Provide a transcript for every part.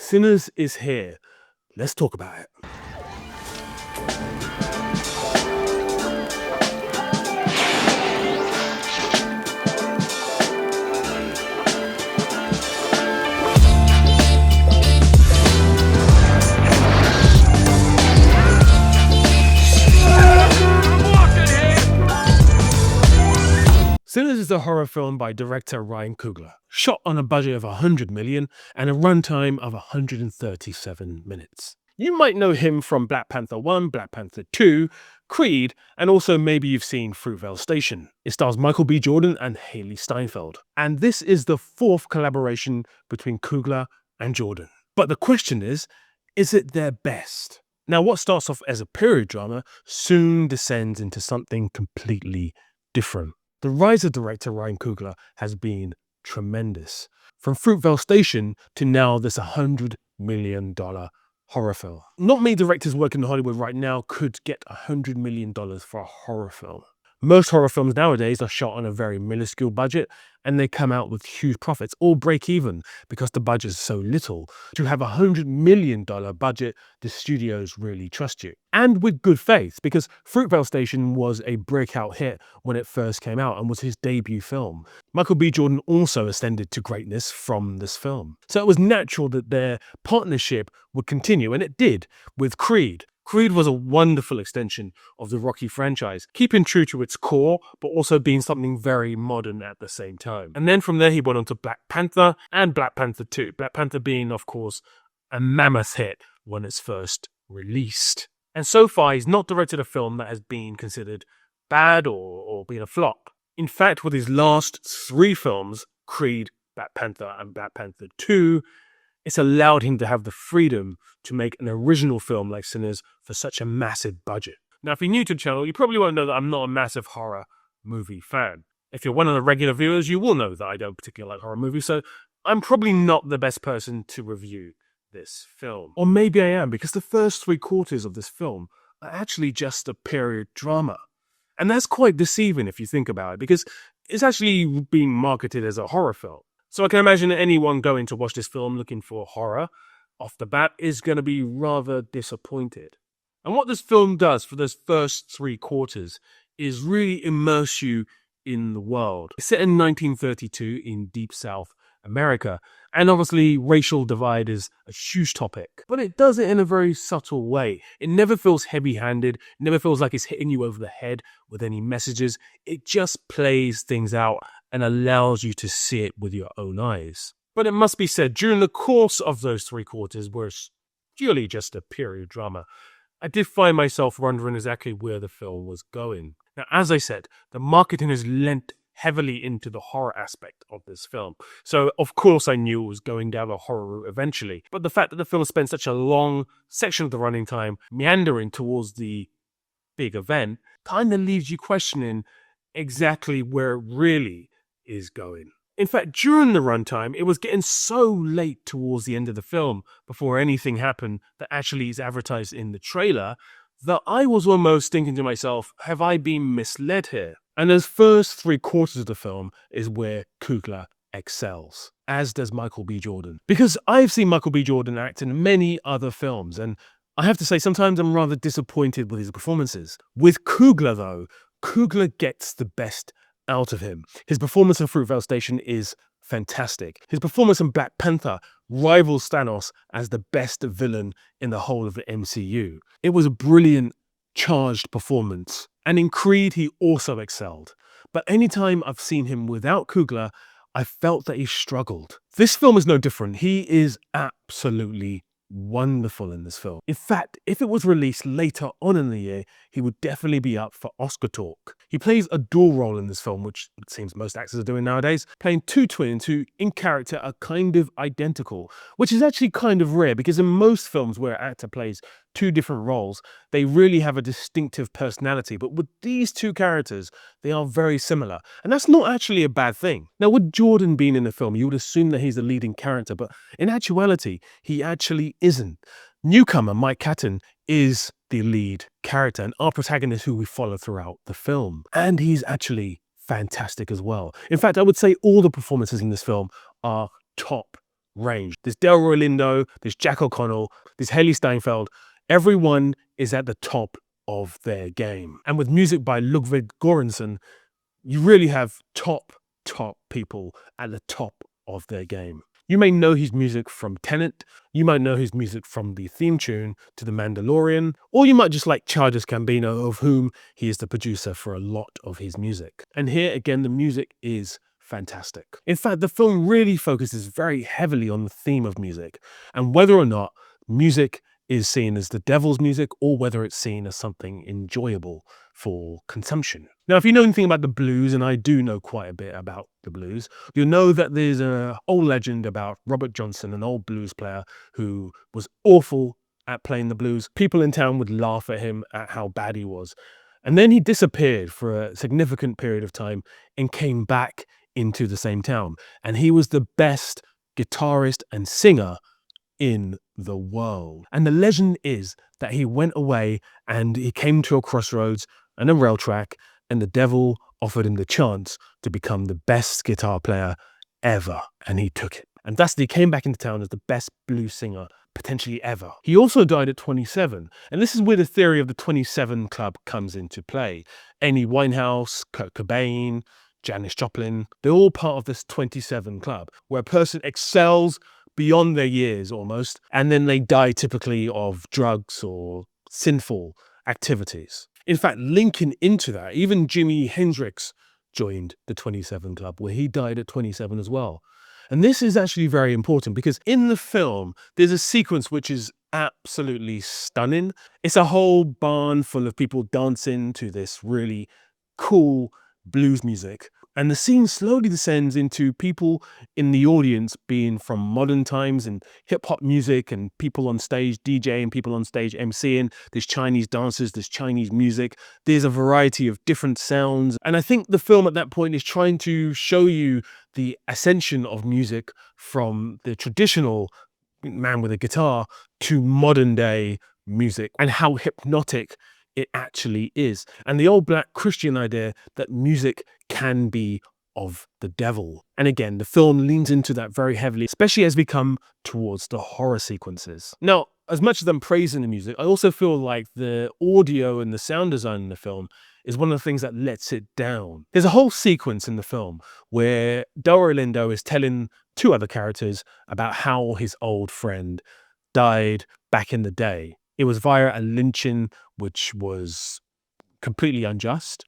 Sinners is here. Let's talk about it. Sinners is a horror film by director Ryan Coogler, shot on a budget of $100 million and a runtime of 137 minutes. You might know him from Black Panther 1, Black Panther 2, Creed, and also maybe you've seen Fruitvale Station. It stars Michael B. Jordan and Hailee Steinfeld. And this is the fourth collaboration between Coogler and Jordan. But the question is it their best? Now, what starts off as a period drama soon descends into something completely different. The rise of director Ryan Coogler has been tremendous. From Fruitvale Station to now this $100 million horror film. Not many directors working in Hollywood right now could get $100 million for a horror film. Most horror films nowadays are shot on a very minuscule budget and they come out with huge profits or break even because the budget is so little. To have a $100 million budget, the studios really trust you. And with good faith, because Fruitvale Station was a breakout hit when it first came out and was his debut film. Michael B. Jordan also ascended to greatness from this film. So it was natural that their partnership would continue, and it did with Creed. Creed was a wonderful extension of the Rocky franchise, keeping true to its core, but also being something very modern at the same time. And then from there, he went on to Black Panther and Black Panther 2. Black Panther being, of course, a mammoth hit when it's first released. And so far, he's not directed a film that has been considered bad or been a flop. In fact, with his last three films, Creed, Black Panther, and Black Panther 2, it's allowed him to have the freedom to make an original film like Sinners for such a massive budget. Now, if you're new to the channel, you probably won't know that I'm not a massive horror movie fan. If you're one of the regular viewers, you will know that I don't particularly like horror movies, so I'm probably not the best person to review this film. Or maybe I am, because the first 3/4 of this film are actually just a period drama. And that's quite deceiving if you think about it, because it's actually being marketed as a horror film. So I can imagine anyone going to watch this film looking for horror off the bat is going to be rather disappointed. And what this film does for those first 3/4 is really immerse you in the world. It's set in 1932 in Deep South America, and obviously racial divide is a huge topic, but it does it in a very subtle way. It never feels heavy-handed, it never feels like it's hitting you over the head with any messages. It just plays things out and allows you to see it with your own eyes. But it must be said, during the course of those 3/4, where it's purely just a period drama, I did find myself wondering exactly where the film was going. Now, as I said, the marketing has lent heavily into the horror aspect of this film. So, of course, I knew it was going down a horror route eventually. But the fact that the film spent such a long section of the running time meandering towards the big event kind of leaves you questioning exactly where it really is going. In fact, during the runtime, it was getting so late towards the end of the film before anything happened that actually is advertised in the trailer that I was almost thinking to myself, have I been misled here? And those first 3/4 of the film is where Coogler excels, as does Michael B. Jordan. Because I've seen Michael B. Jordan act in many other films, and I have to say sometimes I'm rather disappointed with his performances. With Coogler, though, Coogler gets the best out of him. His performance in Fruitvale Station is fantastic. His performance in Black Panther rivals Thanos as the best villain in the whole of the MCU. It was a brilliant, charged performance. And in Creed, he also excelled. But anytime I've seen him without Coogler, I felt that he struggled. This film is no different. He is absolutely wonderful in this film. In fact, if it was released later on in the year, he would definitely be up for Oscar talk. He plays a dual role in this film, which it seems most actors are doing nowadays, playing two twins who in character are kind of identical, which is actually kind of rare because in most films where an actor plays two different roles, they really have a distinctive personality. But with these two characters, they are very similar. And that's not actually a bad thing. Now, with Jordan being in the film, you would assume that he's the leading character, but in actuality, he actually isn't. Newcomer Mike Catton is the lead character and our protagonist who we follow throughout the film. And he's actually fantastic as well. In fact, I would say all the performances in this film are top range. There's Delroy Lindo, there's Jack O'Connell, there's Hailee Steinfeld. Everyone is at the top of their game. And with music by Ludwig Göransson, you really have top people at the top of their game. You may know his music from Tenet, you might know his music from the theme tune to The Mandalorian, or you might just like Childish Gambino, of whom he is the producer for a lot of his music. And here again, the music is fantastic. In fact, the film really focuses very heavily on the theme of music and whether or not music is seen as the devil's music or whether it's seen as something enjoyable for consumption. Now, if you know anything about the blues, and I do know quite a bit about the blues, you'll know that there's an old legend about Robert Johnson, an old blues player who was awful at playing the blues. People in town would laugh at him at how bad he was. And then he disappeared for a significant period of time and came back into the same town. And he was the best guitarist and singer in the world. And the legend is that he went away and he came to a crossroads and a rail track, and the devil offered him the chance to become the best guitar player ever. And he took it. And thus he came back into town as the best blues singer potentially ever. He also died at 27. And this is where the theory of the 27 Club comes into play. Amy Winehouse, Kurt Cobain, Janis Joplin, they're all part of this 27 Club, where a person excels beyond their years almost, and then they die typically of drugs or sinful activities. In fact, linking into that, even Jimi Hendrix joined the 27 Club, where he died at 27 as well. And this is actually very important because in the film, there's a sequence which is absolutely stunning. It's a whole barn full of people dancing to this really cool blues music. And the scene slowly descends into people in the audience being from modern times and hip hop music, and people on stage DJing, people on stage MCing. There's Chinese dancers, there's Chinese music. There's a variety of different sounds. And I think the film at that point is trying to show you the ascension of music from the traditional man with a guitar to modern day music and how hypnotic it actually is. And the old black Christian idea that music can be of the devil. And again, the film leans into that very heavily, especially as we come towards the horror sequences. Now, as much as I'm praising the music, I also feel like the audio and the sound design in the film is one of the things that lets it down. There's a whole sequence in the film where Delroy Lindo is telling two other characters about how his old friend died back in the day. It was via a lynching, which was completely unjust.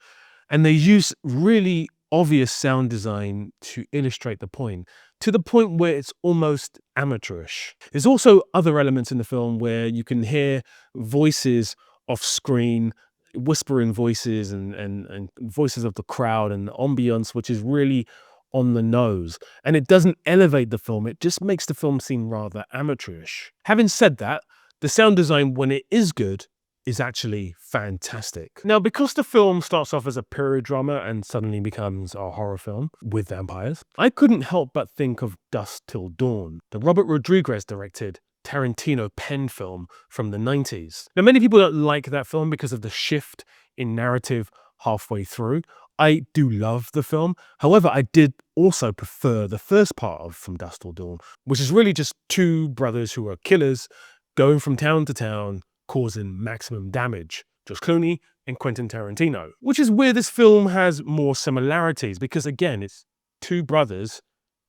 And they use really obvious sound design to illustrate the point, to the point where it's almost amateurish. There's also other elements in the film where you can hear voices off screen, whispering voices and voices of the crowd and the ambience, which is really on the nose. And it doesn't elevate the film, it just makes the film seem rather amateurish. Having said that, the sound design, when it is good, is actually fantastic. Now, because the film starts off as a period drama and suddenly becomes a horror film with vampires, I couldn't help but think of Dusk Till Dawn, the Robert Rodriguez directed Tarantino pen film from the 90s. Now, many people don't like that film because of the shift in narrative halfway through. I do love the film. However, I did also prefer the first part of From Dusk Till Dawn, which is really just two brothers who are killers going from town to town, causing maximum damage. George Clooney and Quentin Tarantino. Which is where this film has more similarities, because again, it's two brothers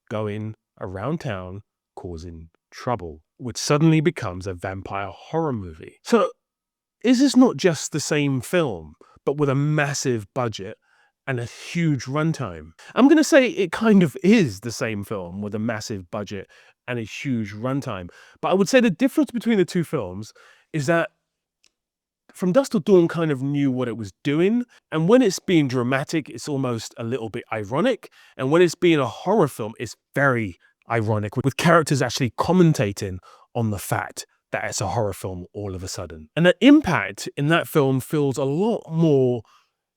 going around town causing trouble, which suddenly becomes a vampire horror movie. So is this not just the same film, but with a massive budget and a huge runtime? I'm going to say it kind of is the same film with a massive budget and a huge runtime. But I would say the difference between the two films is that From Dusk Till Dawn kind of knew what it was doing. And when it's being dramatic, it's almost a little bit ironic. And when it's being a horror film, it's very ironic, with characters actually commentating on the fact that it's a horror film all of a sudden. And the impact in that film feels a lot more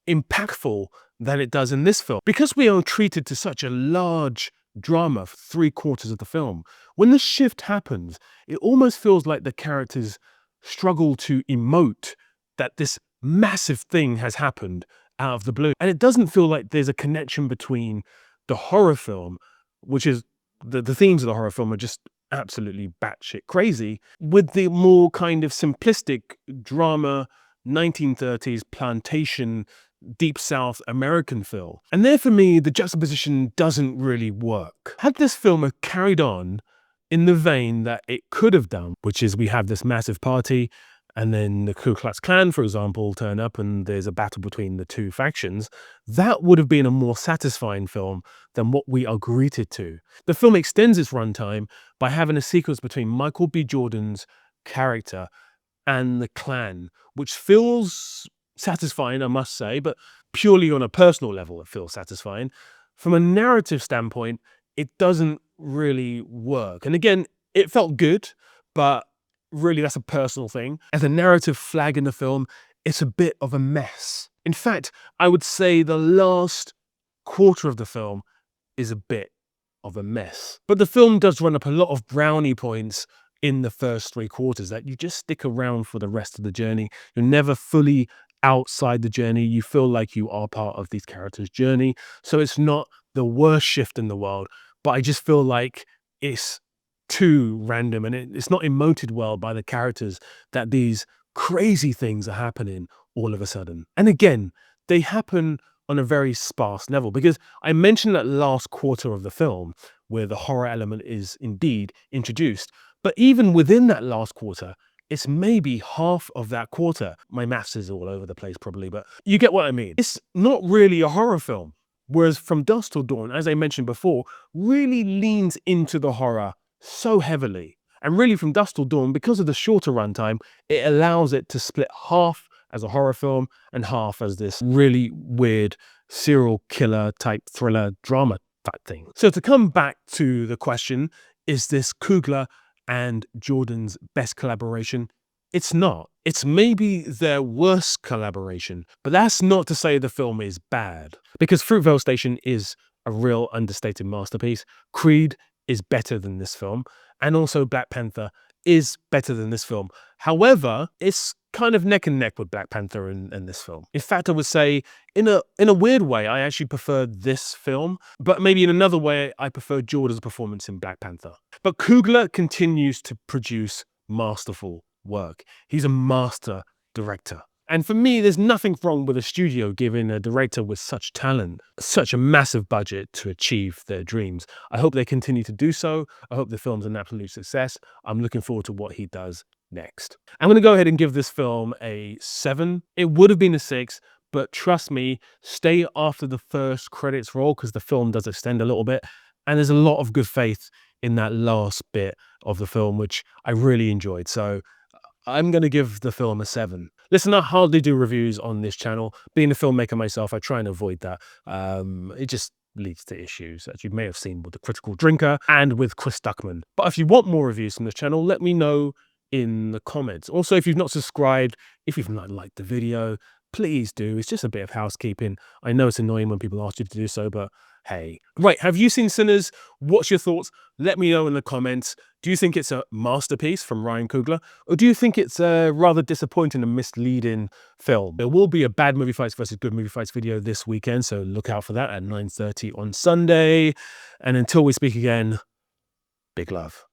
impactful than it does in this film. Because we are treated to such a large drama for 3/4 of the film, when the shift happens, it almost feels like the characters struggle to emote that this massive thing has happened out of the blue. And it doesn't feel like there's a connection between the horror film, which is the themes of the horror film are just absolutely batshit crazy with the more kind of simplistic drama 1930s plantation deep south American feel. And there for me, the juxtaposition doesn't really work. Had this film have carried on in the vein that it could have done, which is we have this massive party and then the Ku Klux Klan, for example, turn up and there's a battle between the two factions, that would have been a more satisfying film than what we are greeted to. The film extends its runtime by having a sequence between Michael B. Jordan's character and the Klan, which feels satisfying, I must say, but purely on a personal level, it feels satisfying. From a narrative standpoint, it doesn't really work. And again, it felt good, but really that's a personal thing. As a narrative flag in the film, it's a bit of a mess. In fact, I would say the last quarter of the film is a bit of a mess. But the film does run up a lot of brownie points in the first three quarters that you just stick around for the rest of the journey. You're never fully outside the journey. You feel like you are part of these characters' journey. So it's not the worst shift in the world, but I just feel like it's too random and it's not emoted well by the characters that these crazy things are happening all of a sudden. And again, they happen on a very sparse level, because I mentioned that last quarter of the film where the horror element is indeed introduced. But even within that last quarter, it's maybe half of that quarter. My maths is all over the place probably, but you get what I mean. It's not really a horror film. Whereas From Dusk Till Dawn, as I mentioned before, really leans into the horror so heavily. And really From Dusk Till Dawn, because of the shorter runtime, it allows it to split half as a horror film and half as this really weird serial killer type thriller drama type thing. So to come back to the question, is this Coogler and Jordan's best collaboration? It's not. It's maybe their worst collaboration, but that's not to say the film is bad, because Fruitvale Station is a real understated masterpiece. Creed is better than this film, and also Black Panther is better than this film. However, it's kind of neck and neck with Black Panther and this film. In fact, I would say in a weird way, I actually prefer this film, but maybe in another way, I prefer Jordan's performance in Black Panther. But Coogler continues to produce masterful work. He's a master director. And for me, there's nothing wrong with a studio giving a director with such talent such a massive budget to achieve their dreams. I hope they continue to do so. I hope the film's an absolute success. I'm looking forward to what he does next. I'm going to go ahead and give this film a 7. It would have been a 6, but trust me, stay after the first credits roll because the film does extend a little bit. And there's a lot of good faith in that last bit of the film, which I really enjoyed. So I'm going to give the film a 7. Listen, I hardly do reviews on this channel. Being a filmmaker myself, I try and avoid that. It just leads to issues, as you may have seen with The Critical Drinker and with Chris Duckman. But if you want more reviews from this channel, let me know in the comments. Also, if you've not subscribed, if you've not liked the video, please do. It's just a bit of housekeeping. I know it's annoying when people ask you to do so, but hey. Right, have you seen Sinners? What's your thoughts? Let me know in the comments. Do you think it's a masterpiece from Ryan Coogler? Or do you think it's a rather disappointing and misleading film? There will be a Bad Movie Fights versus Good Movie Fights video this weekend, so look out for that at 9:30 on Sunday. And until we speak again, big love.